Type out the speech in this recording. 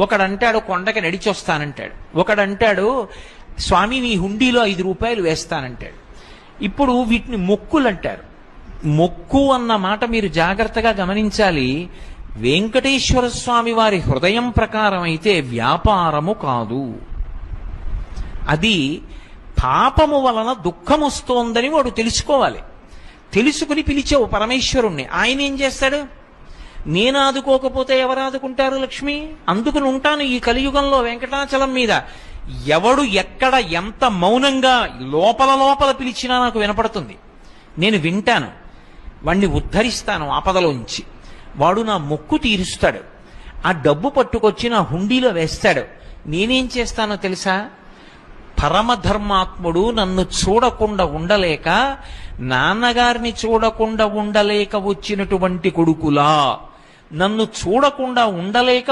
ఒకడంటాడు కొండకి నడిచొస్తానంటాడు, ఒకడంటాడు స్వామి మీ హుండీలో 5 రూపాయలు వేస్తానంటాడు. ఇప్పుడు వీటిని మొక్కులు అంటారు. మొక్కు అన్న మాట మీరు జాగ్రత్తగా గమనించాలి. వెంకటేశ్వర స్వామి వారి హృదయం ప్రకారం అయితే వ్యాపారము కాదు. అది పాపము వలన దుఃఖం వస్తోందని వాడు తెలుసుకోవాలి. తెలుసుకుని పిలిచావు పరమేశ్వరుణ్ణి, ఆయన ఏం చేస్తాడు? నేను ఆదుకోకపోతే ఎవరు ఆదుకుంటారు లక్ష్మి? అందుకుని ఉంటాను ఈ కలియుగంలో వెంకటాచలం మీద. ఎవడు ఎక్కడ ఎంత మౌనంగా లోపల లోపల పిలిచినా నాకు వినపడుతుంది. నేను వింటాను, వాణ్ణి ఉద్ధరిస్తాను ఆపదలోంచి. వాడు నా మొక్కు తీరుస్తాడు, ఆ డబ్బు పట్టుకొచ్చి నా హుండీలో వేస్తాడు. నేనేం చేస్తానో తెలుసా? పరమధర్మాత్ముడు నన్ను చూడకుండా ఉండలేక, నాన్నగారిని చూడకుండా ఉండలేక వచ్చినటువంటి కొడుకులా, నన్ను చూడకుండా ఉండలేక